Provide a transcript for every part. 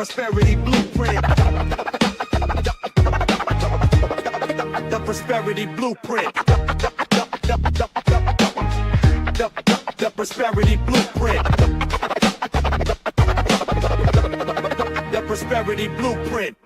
prosperity blueprint. The prosperity blueprint. The prosperity blueprint. The prosperity blueprint.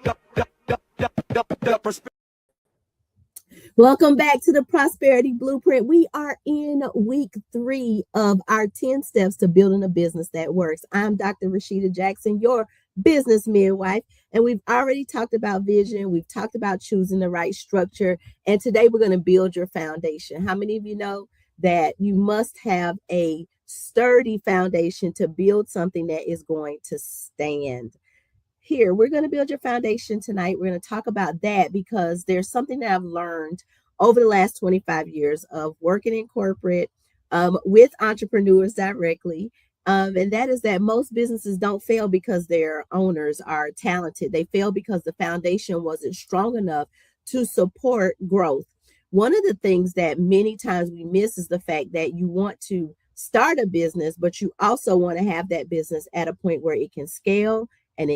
Welcome back to the Prosperity Blueprint. We are in week 3 of our 10 steps to building a business that works. I'm Dr. Rasheda Jackson, your business midwife, and we've already talked about vision. We've talked about choosing the right structure, and today we're going to build your foundation. How many of you know that you must have a sturdy foundation to build something that is going to stand? Here, we're going to build your foundation tonight. We're going to talk about that because there's something that I've learned over the last 25 years of working in corporate with entrepreneurs directly. And that is that most businesses don't fail because their owners are talented. They fail because the foundation wasn't strong enough to support growth. One of the things that many times we miss is the fact that you want to start a business, but you also want to have that business at a point where it can scale and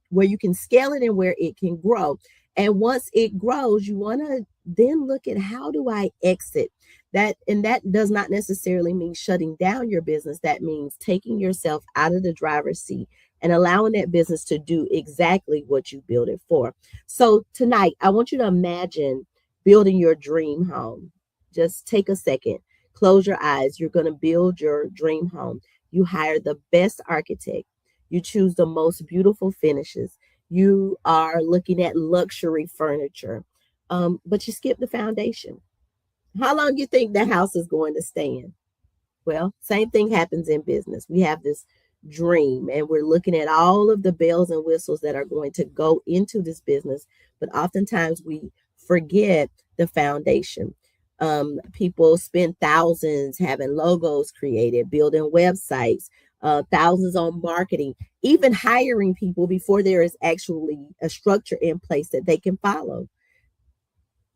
where you can scale it and where it can grow. And once it grows, you want to then look at, how do I exit that? And that does not necessarily mean shutting down your business. That means taking yourself out of the driver's seat and allowing that business to do exactly what you built it for. So tonight, I want you to imagine building your dream home. Just take a second, close your eyes. You're going to build your dream home. You hire the best architect. You choose the most beautiful finishes. You are looking at luxury furniture, but you skip the foundation. How long do you think the house is going to stand? Well, same thing happens in business. We have this dream and we're looking at all of the bells and whistles that are going to go into this business, but oftentimes we forget the foundation. People spend thousands having logos created, building websites, thousands on marketing, even hiring people before there is actually a structure in place that they can follow.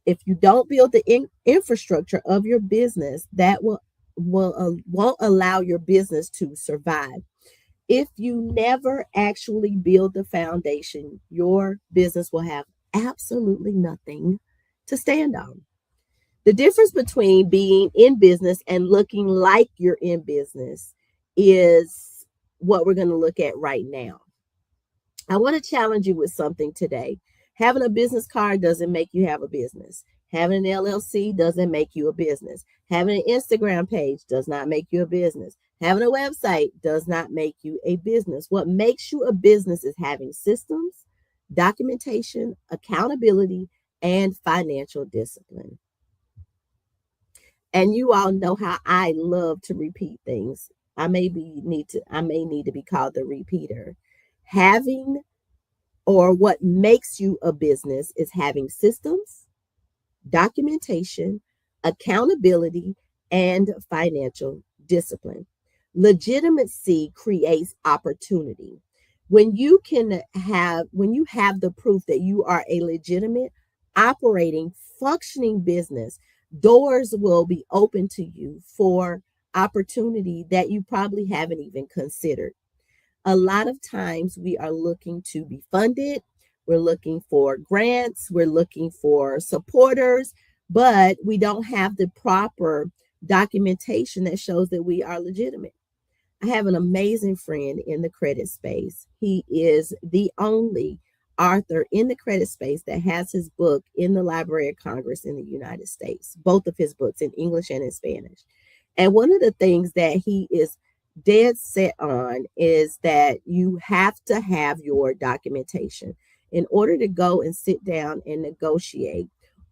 If you don't build the infrastructure of your business, that won't allow your business to survive. If you never actually build the foundation, your business will have absolutely nothing to stand on. The difference between being in business and looking like you're in business is what we're going to look at right now. I want to challenge you with something today. Having a business card doesn't make you have a business. Having an LLC doesn't make you a business. Having an Instagram page does not make you a business. Having a website does not make you a business. What makes you a business is having systems, documentation, accountability, and financial discipline. And you all know how I love to repeat things. I may need to be called the repeater. What makes you a business is having systems, documentation, accountability, and financial discipline. Legitimacy creates opportunity. When you have the proof that you are a legitimate, operating, functioning business, doors will be open to you for opportunity that you probably haven't even considered. A lot of times we are looking to be funded. We're looking for grants. We're looking for supporters, but we don't have the proper documentation that shows that we are legitimate. I have an amazing friend in the credit space. He is the only author in the credit space that has his book in the Library of Congress in the United States, both of his books in English and in Spanish. And one of the things that he is dead set on is that you have to have your documentation in order to go and sit down and negotiate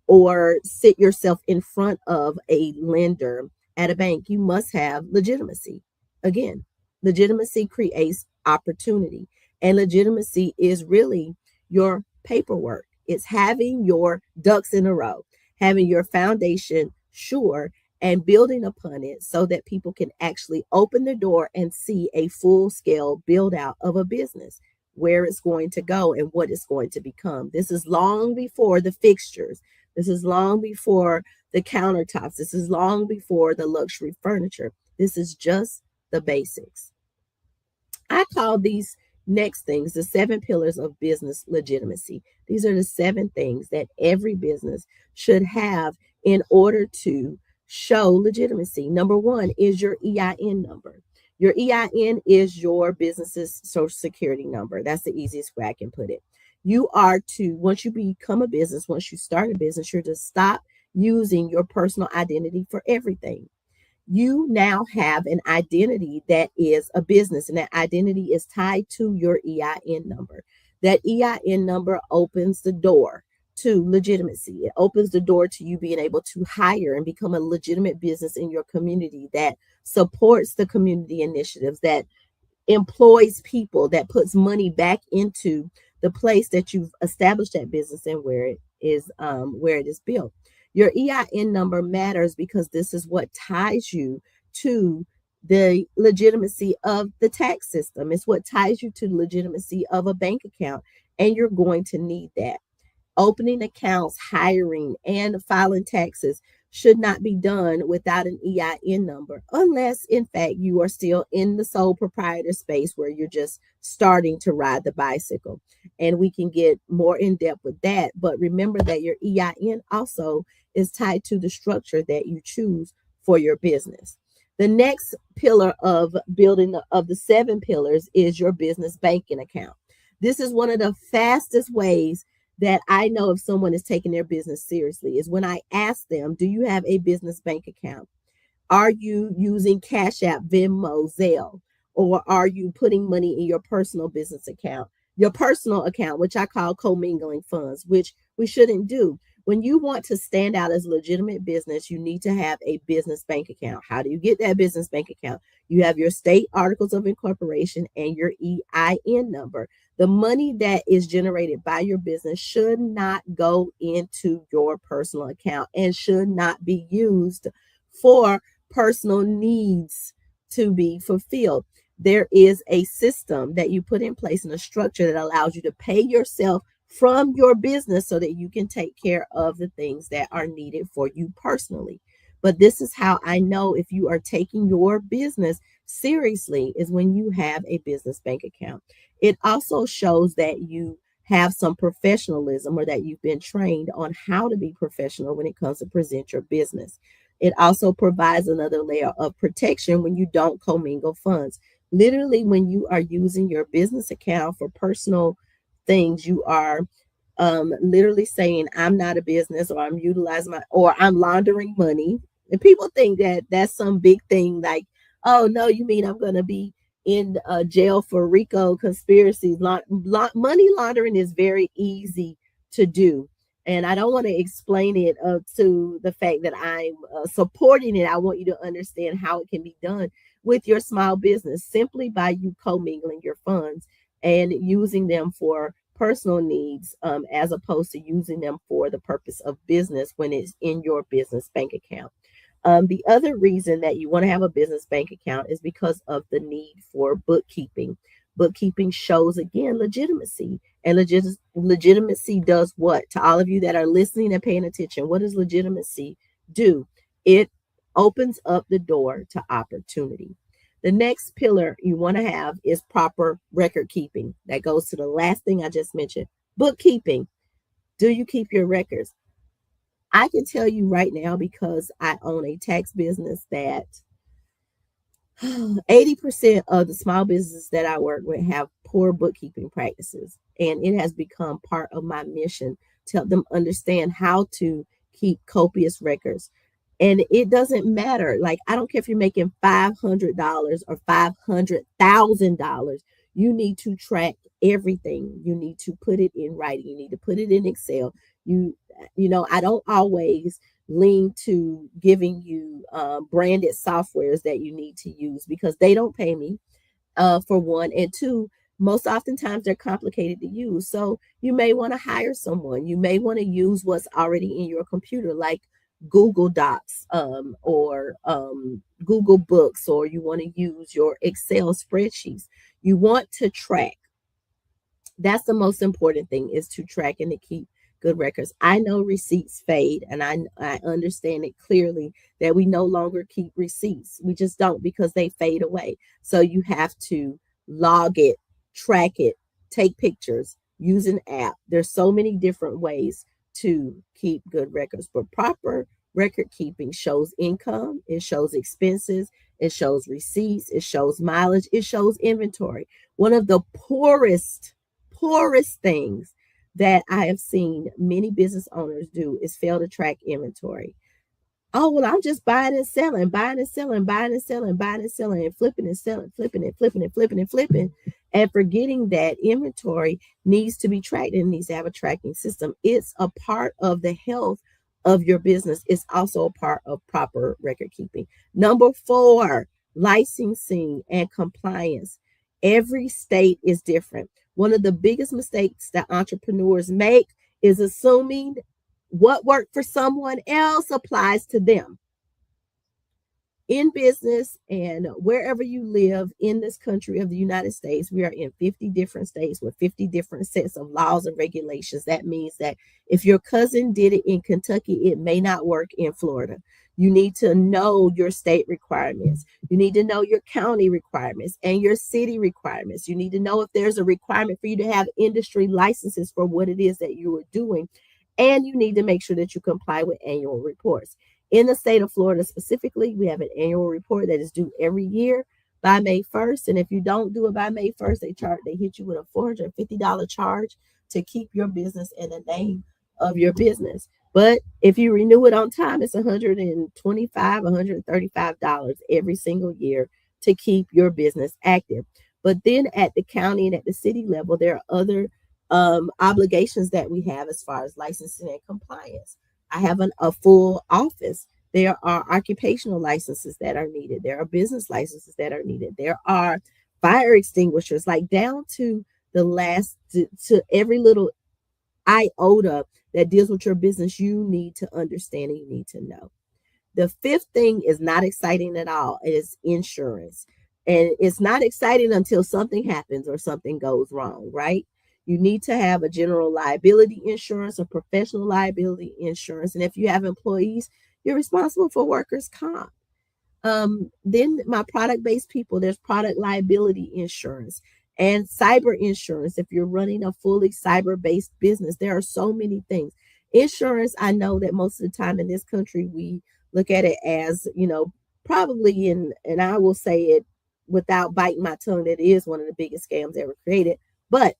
or sit yourself in front of a lender at a bank. You must have legitimacy. Again, legitimacy creates opportunity, and legitimacy is really your paperwork. It's having your ducks in a row, having your foundation sure, and building upon it so that people can actually open the door and see a full-scale build out of a business, where it's going to go and what it's going to become. This is long before the fixtures. This is long before the countertops. This is long before the luxury furniture. This is just the basics. I call these Next things, the 7 pillars of business legitimacy. These are the 7 things that every business should have in order to show legitimacy. Number 1 is your EIN number. Your EIN is your business's social security number. That's the easiest way I can put it. You are to, once you become a business, once you start a business, you're to stop using your personal identity for everything. You now have an identity that is a business, and that identity is tied to your EIN number. That EIN number opens the door to legitimacy. It opens the door to you being able to hire and become a legitimate business in your community that supports the community initiatives, that employs people, that puts money back into the place that you've established that business and where it is built. Your EIN number matters because this is what ties you to the legitimacy of the tax system. It's what ties you to the legitimacy of a bank account, and you're going to need that. Opening accounts, hiring, and filing taxes should not be done without an EIN number, unless, in fact, you are still in the sole proprietor space where you're just starting to ride the bicycle. And we can get more in depth with that. But remember that your EIN also is tied to the structure that you choose for your business. The next pillar of building of the 7 pillars is your business banking account. This is one of the fastest ways that I know if someone is taking their business seriously is when I ask them, do you have a business bank account? Are you using Cash App, Venmo, Zelle, or are you putting money in your personal business account? Your personal account, which I call commingling funds, which we shouldn't do. When you want to stand out as a legitimate business, you need to have a business bank account. How do you get that business bank account? You have your state articles of incorporation and your EIN number. The money that is generated by your business should not go into your personal account and should not be used for personal needs to be fulfilled. There is a system that you put in place and a structure that allows you to pay yourself from your business so that you can take care of the things that are needed for you personally. But this is how I know if you are taking your business seriously is when you have a business bank account. It also shows that you have some professionalism or that you've been trained on how to be professional when it comes to present your business. It also provides another layer of protection when you don't commingle funds. Literally, when you are using your business account for personal things, you are literally saying, I'm not a business, or I'm utilizing or I'm laundering money. And people think that that's some big thing like, oh, no, you mean I'm going to be in jail for RICO conspiracies. Money laundering is very easy to do. And I don't want to explain it to the fact that I'm supporting it. I want you to understand how it can be done with your small business simply by you commingling your funds and using them for personal needs as opposed to using them for the purpose of business when it's in your business bank account. The other reason that you want to have a business bank account is because of the need for bookkeeping. Bookkeeping shows, again, legitimacy. And legitimacy does what? To all of you that are listening and paying attention, what does legitimacy do? It opens up the door to opportunity. The next pillar you want to have is proper record keeping. That goes to the last thing I just mentioned, bookkeeping. Do you keep your records? I can tell you right now, because I own a tax business, that 80% of the small businesses that I work with have poor bookkeeping practices. And it has become part of my mission to help them understand how to keep copious records. And it doesn't matter. Like, I don't care if you're making $500 or $500,000. You need to track everything. You need to put it in writing. You need to put it in Excel. I don't always lean to giving you branded softwares that you need to use because they don't pay me, for one. And two, most oftentimes they're complicated to use. So you may want to hire someone. You may want to use what's already in your computer, like Google Docs or Google Books, or you want to use your Excel spreadsheets. You want to track. That's the most important thing, is to track and to keep good records. I know receipts fade, and I understand it clearly that we no longer keep receipts. We just don't, because they fade away. So you have to log it track it, take pictures, use an app. There's so many different ways to keep good records, but proper record keeping shows income, it shows expenses, it shows receipts, it shows mileage, it shows inventory. One of the poorest things that I have seen many business owners do is fail to track inventory. Oh, well, I'm just buying and selling, buying and selling, buying and selling, buying and selling, and flipping and selling, flipping and flipping and flipping and flipping, and forgetting that inventory needs to be tracked and needs to have a tracking system. It's a part of the health of your business. It's also a part of proper record keeping. Number 4, licensing and compliance. Every state is different. One of the biggest mistakes that entrepreneurs make is assuming what worked for someone else applies to them. In business and wherever you live in this country of the United States, we are in 50 different states with 50 different sets of laws and regulations. That means that if your cousin did it in Kentucky, it may not work in Florida. You need to know your state requirements. You need to know your county requirements and your city requirements. You need to know if there's a requirement for you to have industry licenses for what it is that you are doing. And you need to make sure that you comply with annual reports. In the state of Florida specifically, we have an annual report that is due every year by May 1st. And if you don't do it by May 1st, they hit you with a $450 charge to keep your business and the name of your business. But if you renew it on time, it's $125, $135 every single year to keep your business active. But then at the county and at the city level, there are other obligations that we have as far as licensing and compliance. I have a full office. There are occupational licenses that are needed. There are business licenses that are needed. There are fire extinguishers, like down to the last, to every little iota that deals with your business, you need to understand and you need to know. The 5th thing is not exciting at all. It is insurance. And it's not exciting until something happens or something goes wrong, right? You need to have a general liability insurance, a professional liability insurance. And if you have employees, you're responsible for workers' comp. Then my product-based people, there's product liability insurance and cyber insurance. If you're running a fully cyber-based business, there are so many things. Insurance, I know that most of the time in this country, we look at it as, probably and I will say it without biting my tongue, that it is one of the biggest scams ever created. But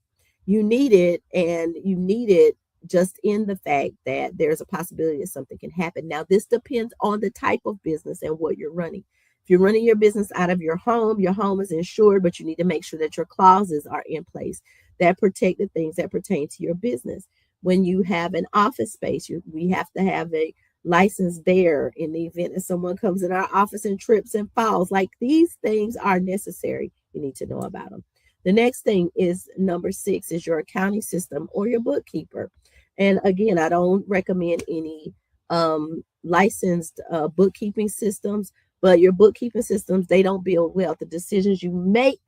you need it, and you need it just in the fact that there's a possibility that something can happen. Now, this depends on the type of business and what you're running. If you're running your business out of your home is insured, but you need to make sure that your clauses are in place that protect the things that pertain to your business. When you have an office space, we have to have a license there in the event that someone comes in our office and trips and falls. Like, these things are necessary. You need to know about them. The next thing is number 6 is your accounting system or your bookkeeper. And again, I don't recommend any licensed bookkeeping systems, but your bookkeeping systems, they don't build wealth. The decisions you make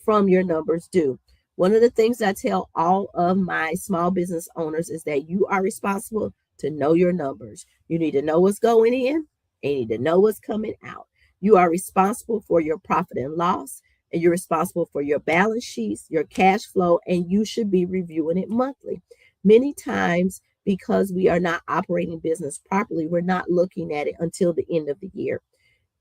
from your numbers do. One of the things I tell all of my small business owners is that you are responsible to know your numbers. You need to know what's going in and you need to know what's coming out. You are responsible for your profit and loss. And you're responsible for your balance sheets, your cash flow, and you should be reviewing it monthly. Many times, because we are not operating business properly, we're not looking at it until the end of the year.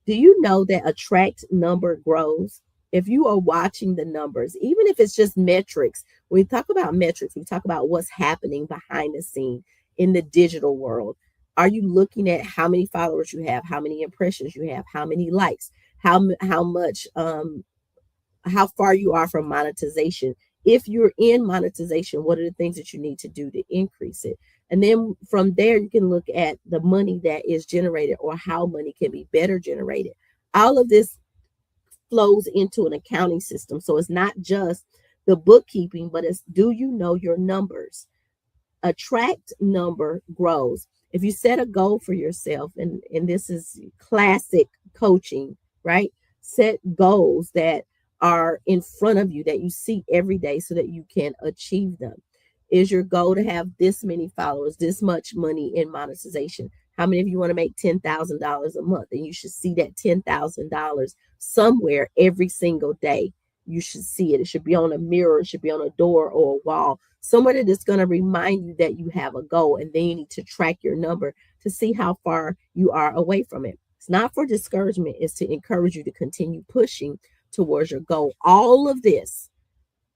Do you know that a tracked number grows? If you are watching the numbers, even if it's just metrics, when we talk about metrics, we talk about what's happening behind the scene in the digital world. Are you looking at how many followers you have, how many impressions you have, how many likes, how much how far you are from monetization? If you're in monetization, what are the things that you need to do to increase it? And then from there, you can look at the money that is generated or how money can be better generated. All of this flows into an accounting system. So it's not just the bookkeeping, but it's, do you know your numbers? A tracked number grows. If you set a goal for yourself, and this is classic coaching, right? Set goals that are in front of you that you see every day so that you can achieve them. Is your goal to have this many followers, this much money in monetization? How many of you want to make $10,000 a month? And you should see that $10,000 somewhere every single day. you should see it. It should be on a mirror, it should be on a door or a wall, somewhere that is going to remind you that you have a goal. And then you need to track your number to see how far you are away from it. It's not for discouragement, it's to encourage you to continue pushing towards your goal. All of this,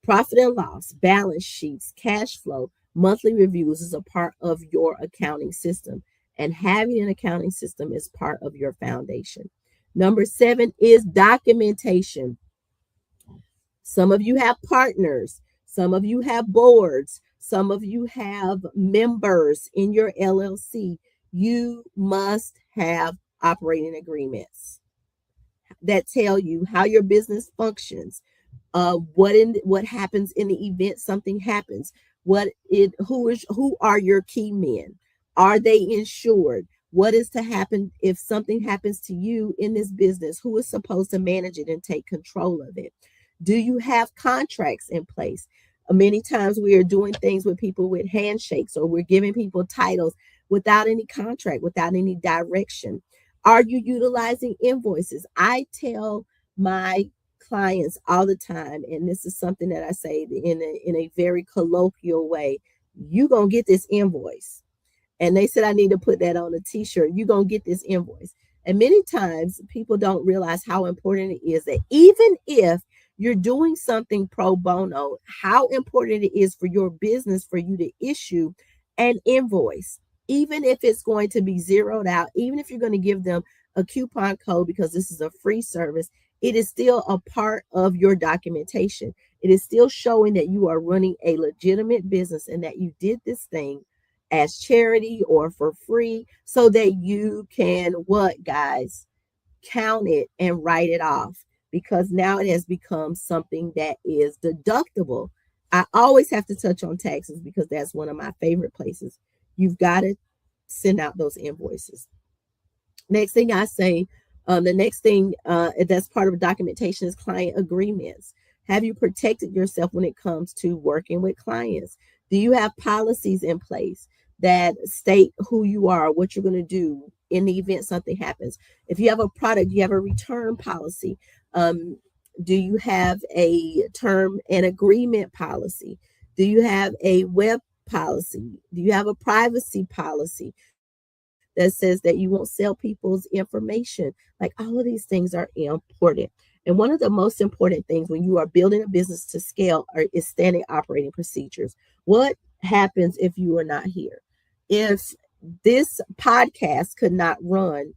profit and loss, balance sheets, cash flow, monthly reviews, is a part of your accounting system. And having an accounting system is part of your foundation. Number 7 is documentation. Some of you have partners, some of you have boards, some of you have members in your LLC. You must have operating agreements that tell you how your business functions, what happens in the event something happens, who are your key men, are they insured, what is to happen if something happens to you in this business, who is supposed to manage it and take control of it. Do you have contracts in place? Many times we are doing things with people with handshakes, or we're giving people titles without any contract, without any direction. Are you utilizing invoices? I tell my clients all the time, and this is something that I say in a very colloquial way: you gonna get this invoice. And they said I need to put that on a t-shirt. You're gonna get this invoice. And many times people don't realize how important it is that even if you're doing something pro bono, how important it is for your business for you to issue an invoice, even if it's going to be zeroed out, even if you're going to give them a coupon code because this is a free service. It is still a part of your documentation. It is still showing that you are running a legitimate business and that you did this thing as charity or for free, so that you can, what, guys, count it and write it off, because now it has become something that is deductible. I always have to touch on taxes because that's one of my favorite places. You've got to send out those invoices. Next thing I say, the next thing that's part of documentation is client agreements. Have you protected yourself when it comes to working with clients? Do you have policies in place that state who you are, what you're going to do in the event something happens? If you have a product, you have a return policy. Do you have a term and agreement policy? Do you have a web policy? Do you have a privacy policy that says that you won't sell people's information? Like, all of these things are important. And one of the most important things when you are building a business to scale is standard operating procedures. What happens if you are not here? If this podcast could not run,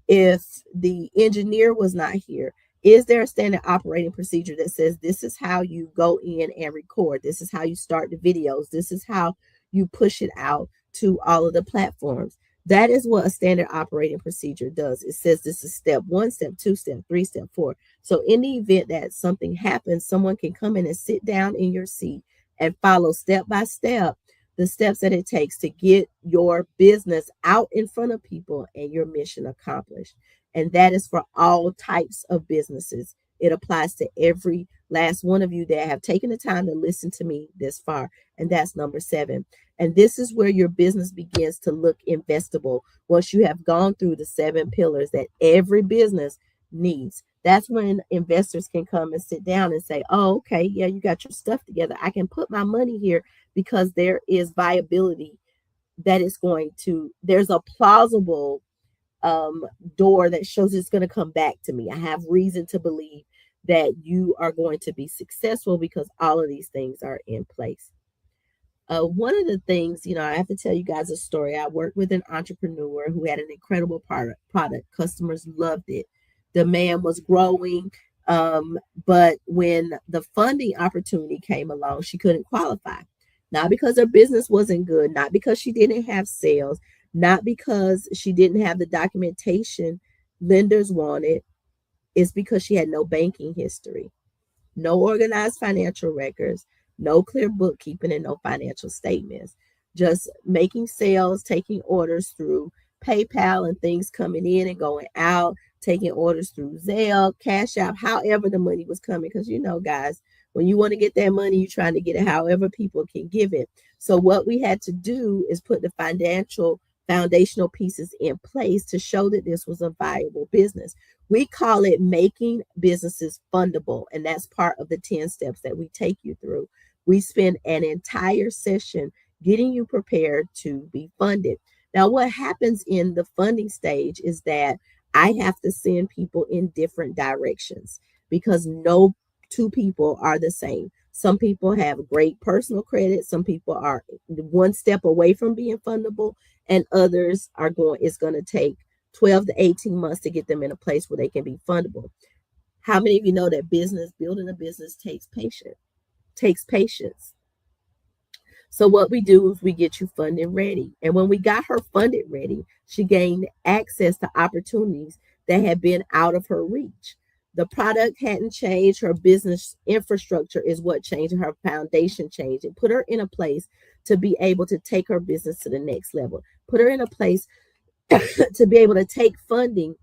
if the engineer was not here, is there a standard operating procedure that says this is how you go in and record? This is how you start the videos. This is how you push it out to all of the platforms. That is what a standard operating procedure does. It says this is step 1, step 2, step 3, step 4. So in the event that something happens, someone can come in and sit down in your seat and follow step by step the steps that it takes to get your business out in front of people and your mission accomplished. And that is for all types of businesses. It applies to every last one of you that have taken the time to listen to me this far. And that's number 7. And this is where your business begins to look investable once you have gone through the 7 pillars that every business needs. That's when investors can come and sit down and say, oh, okay, yeah, you got your stuff together. I can put my money here because there is viability that is going to, there's a plausible door that shows it's going to come back to me. I have reason to believe that you are going to be successful because all of these things are in place. One of the things, I have to tell you guys a story. I worked with an entrepreneur who had an incredible product. Customers loved it. Demand was growing. But when the funding opportunity came along, she couldn't qualify. Not because her business wasn't good, not because she didn't have sales, not because she didn't have the documentation lenders wanted. It's because she had no banking history, no organized financial records, no clear bookkeeping, and no financial statements. Just making sales, taking orders through PayPal and things coming in and going out, taking orders through Zelle, Cash App, however the money was coming. Because, guys, when you want to get that money, you're trying to get it however people can give it. So what we had to do is put the financial foundational pieces in place to show that this was a viable business. We call it making businesses fundable, and that's part of the 10 steps that we take you through. We spend an entire session getting you prepared to be funded. Now, what happens in the funding stage is that I have to send people in different directions because no two people are the same. Some people have great personal credit, some people are one step away from being fundable, and others are going, it's going to take 12 to 18 months to get them in a place where they can be fundable. How many of you know that building a business takes patience? So what we do is we get you funded ready. And when we got her funded ready, she gained access to opportunities that had been out of her reach. The product hadn't changed. Her business infrastructure is what changed. Her foundation changed. It put her in a place to be able to take her business to the next level. Put her in a place to be able to take funding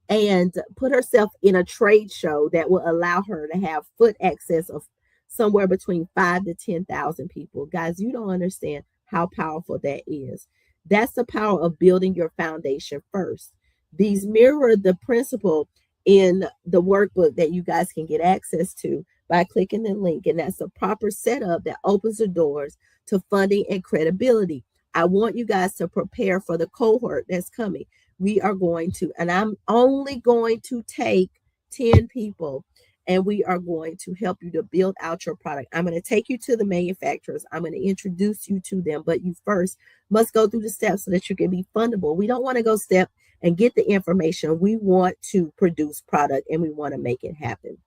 and put herself in a trade show that will allow her to have foot access of somewhere between 5 to 10,000 people. Guys, you don't understand how powerful that is. That's the power of building your foundation first. These mirror the principle in the workbook that you guys can get access to by clicking the link, and that's the proper setup that opens the doors to funding and credibility. I want you guys to prepare for the cohort that's coming. We are going to, and I'm only going to take 10 people, and we are going to help you to build out your product. I'm going to take you to the manufacturers. I'm going to introduce you to them, but you first must go through the steps so that you can be fundable. We don't want to go step and get the information. We want to produce product and we want to make it happen.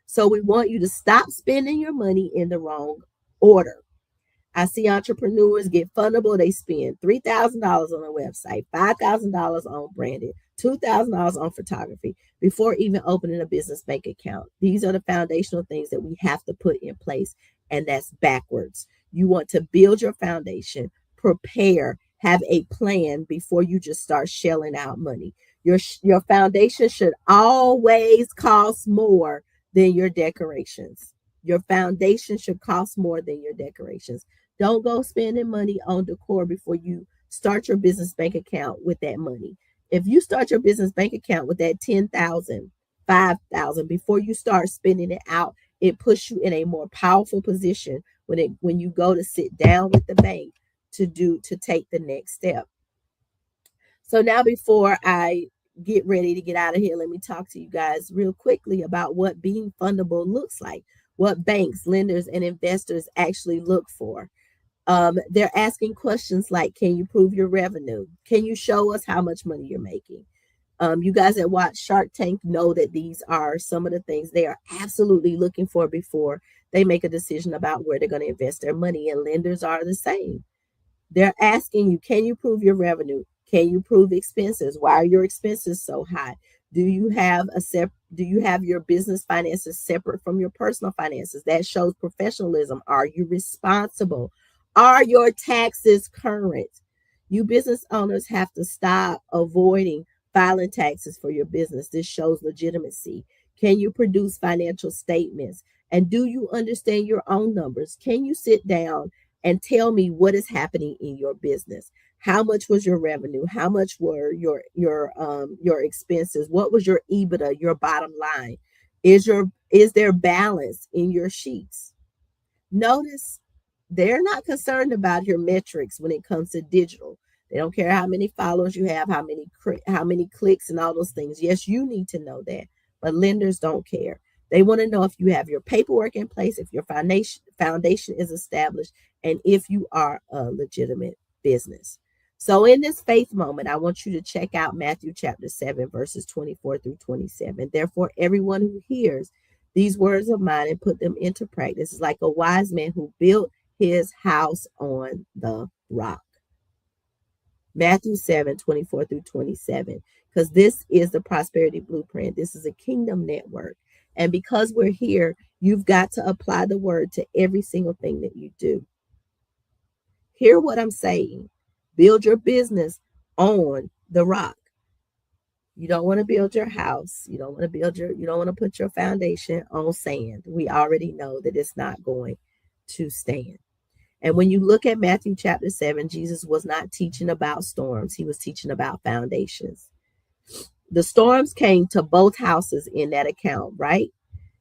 So we want you to stop spending your money in the wrong order. I see entrepreneurs get fundable. They spend $3,000 on a website, $5,000 on branding, $2,000 on photography before even opening a business bank account. These are the foundational things that we have to put in place, and that's backwards. You want to build your foundation, prepare, have a plan before you just start shelling out money. Your foundation should always cost more than your decorations. Your foundation should cost more than your decorations. Don't go spending money on decor before you start your business bank account with that money. If you start your business bank account with that 10,000, 5,000 before you start spending it out, it puts you in a more powerful position when you go to sit down with the bank to take the next step. So now before I get ready to get out of here, let me talk to you guys real quickly about what being fundable looks like, what banks, lenders, and investors actually look for. They're asking questions like, can you prove your revenue? Can you show us how much money you're making? You guys that watch Shark Tank know that these are some of the things they are absolutely looking for before they make a decision about where they're going to invest their money. And lenders are the same. They're asking you, can you prove your revenue? Can you prove expenses? Why are your expenses so high? Do you have your business finances separate from your personal finances? That shows professionalism. Are you responsible? Are your taxes current? You business owners have to stop avoiding filing taxes for your business. This shows legitimacy. Can you produce financial statements? And do you understand your own numbers? Can you sit down and tell me what is happening in your business? How much was your revenue? How much were your expenses? What was your EBITDA, your bottom line? Is there balance in your sheets? Notice they're not concerned about your metrics when it comes to digital. They don't care how many followers you have, how many clicks and all those things. Yes, you need to know that, but lenders don't care. They want to know if you have your paperwork in place, if your foundation is established, and if you are a legitimate business. So in this faith moment, I want you to check out Matthew chapter 7, verses 24 through 27. Therefore, everyone who hears these words of mine and put them into practice is like a wise man who built his house on the rock. Matthew 7, 24 through 27, because this is the prosperity blueprint. This is a kingdom network. And because we're here, you've got to apply the word to every single thing that you do. Hear what I'm saying. Build your business on the rock. You don't want to build your house. You don't want to put your foundation on sand. We already know that it's not going to stand. And when you look at Matthew chapter 7, Jesus was not teaching about storms. He was teaching about foundations. The storms came to both houses in that account, right?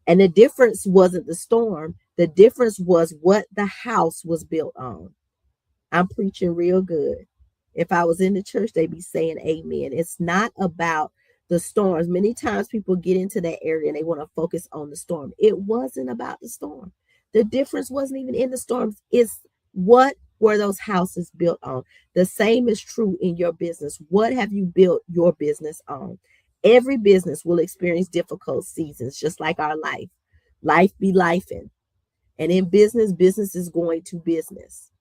And the difference wasn't the storm. The difference was what the house was built on. I'm preaching real good. If I was in the church, they'd be saying amen. It's not about the storms. Many times people get into that area and they want to focus on the storm. It wasn't about the storm. The difference wasn't even in the storms. It's what were those houses built on? The same is true in your business. What have you built your business on? Every business will experience difficult seasons, just like our life. Life be lifing. And in business, business is going to business.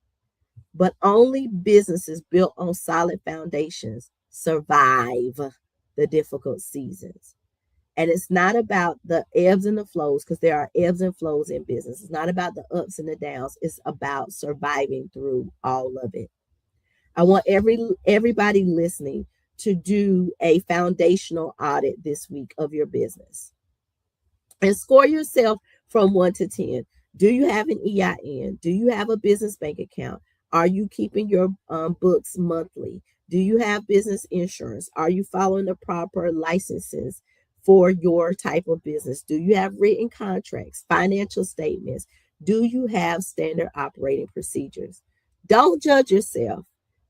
But only businesses built on solid foundations survive the difficult seasons. And it's not about the ebbs and the flows, because there are ebbs and flows in business. It's not about the ups and the downs. It's about surviving through all of it. I want everybody listening to do a foundational audit this week of your business and score yourself from 1 to 10. Do you have an EIN? Do you have a business bank account? Are you keeping your books monthly? Do you have business insurance? Are you following the proper licenses for your type of business? Do you have written contracts, financial statements? Do you have standard operating procedures? Don't judge yourself.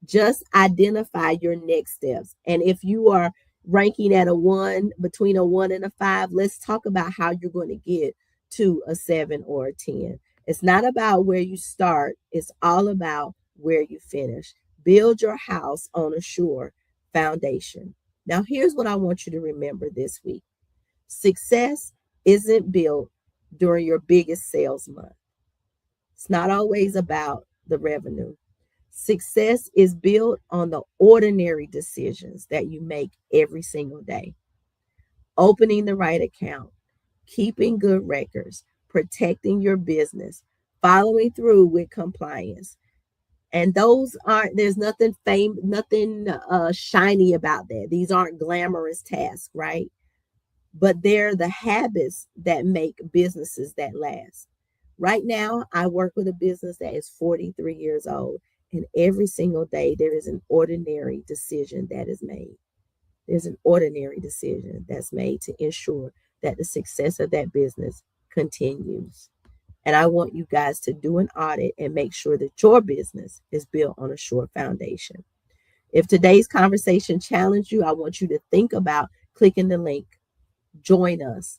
Just identify your next steps. And if you are ranking at a 1, between a 1 and a 5, let's talk about how you're going to get to a 7 or a 10. It's not about where you start. It's all about where you finish. Build your house on a sure foundation. Now, here's what I want you to remember this week. Success isn't built during your biggest sales month. It's not always about the revenue. Success is built on the ordinary decisions that you make every single day. Opening the right account, keeping good records, protecting your business, following through with compliance. And there's nothing shiny about that. These aren't glamorous tasks, right? But they're the habits that make businesses that last. Right now, I work with a business that is 43 years old. And every single day, there is an ordinary decision that is made. There's an ordinary decision that's made to ensure that the success of that business continues. And I want you guys to do an audit and make sure that your business is built on a sure foundation. If today's conversation challenged you, I want you to think about clicking the link. Join us.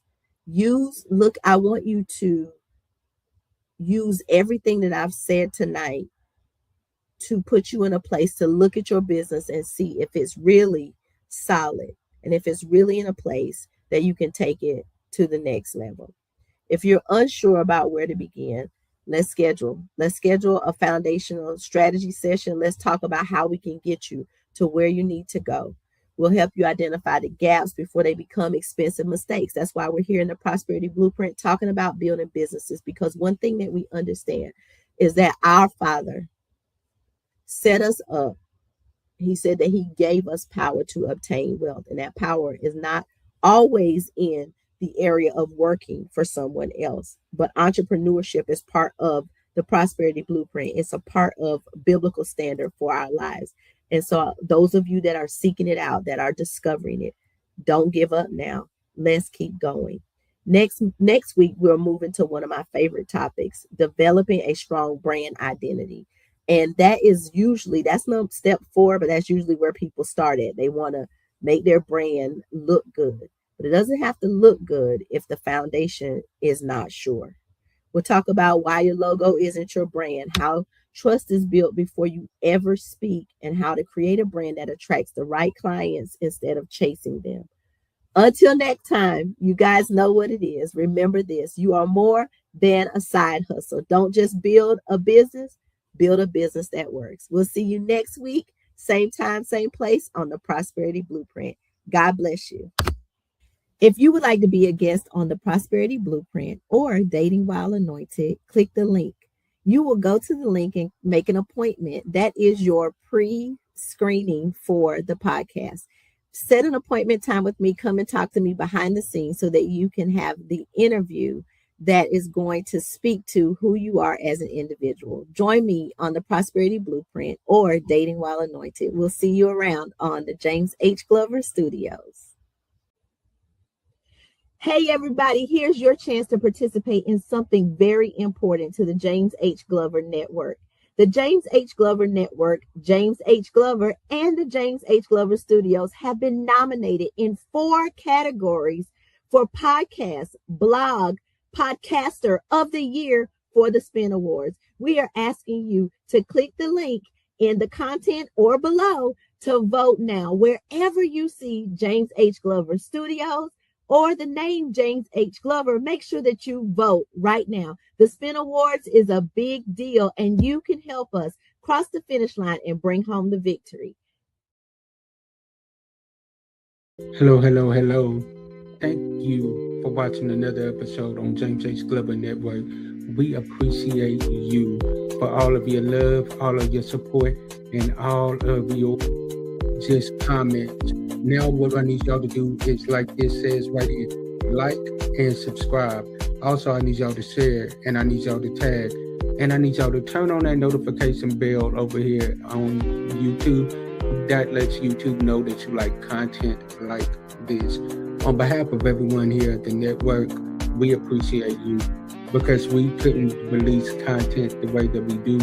I want you to use everything that I've said tonight to put you in a place to look at your business and see if it's really solid and if it's really in a place that you can take it to the next level. If you're unsure about where to begin, let's schedule a foundational strategy session. Let's talk about how we can get you to where you need to go. We'll help you identify the gaps before they become expensive mistakes. That's why we're here in the Prosperity Blueprint talking about building businesses, because one thing that we understand is that our Father set us up. He said that he gave us power to obtain wealth, and that power is not always in the area of working for someone else, but entrepreneurship is part of the Prosperity Blueprint. It's a part of biblical standard for our lives. And so those of you that are seeking it out, that are discovering it, don't give up now. Let's keep going. Next week, we're moving to one of my favorite topics, developing a strong brand identity. And that's not step 4, but that's usually where people start at. They want to make their brand look good, but it doesn't have to look good if the foundation is not sure. We'll talk about why your logo isn't your brand, how trust is built before you ever speak, and how to create a brand that attracts the right clients instead of chasing them. Until next time, you guys know what it is. Remember this, you are more than a side hustle. Don't just build a business that works. We'll see you next week, same time, same place on the Prosperity Blueprint. God bless you. If you would like to be a guest on the Prosperity Blueprint or Dating While Anointed, click the link. You will go to the link and make an appointment. That is your pre-screening for the podcast. Set an appointment time with me. Come and talk to me behind the scenes so that you can have the interview that is going to speak to who you are as an individual. Join me on the Prosperity Blueprint or Dating While Anointed. We'll see you around on the James H. Glover Studios. Hey, everybody, here's your chance to participate in something very important to the James H. Glover Network. The James H. Glover Network, James H. Glover, and the James H. Glover Studios have been nominated in 4 categories for Podcast, Blog, Podcaster of the Year for the Spin Awards. We are asking you to click the link in the content or below to vote now. Wherever you see James H. Glover Studios or the name James H. Glover, make sure that you vote right now. The Spin Awards is a big deal, and you can help us cross the finish line and bring home the victory. Hello. Thank you for watching another episode on James H. Glover Network. We appreciate you for all of your love, all of your support, and all of your just comments. Now what I need y'all to do is, like it says right here, like and subscribe. Also, I need y'all to share, and I need y'all to tag, and I need y'all to turn on that notification bell over here on YouTube. That lets YouTube know that you like content like this. On behalf of everyone here at the network, we appreciate you because we couldn't release content the way that we do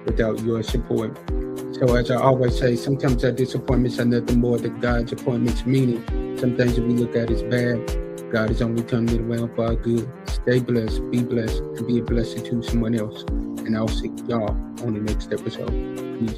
without your support. So as I always say, sometimes our disappointments are nothing more than God's appointments, meaning some things that we look at as bad, God is only turning it around for our good. Stay blessed, be blessed, and be a blessing to someone else. And I'll see y'all on the next episode. Peace.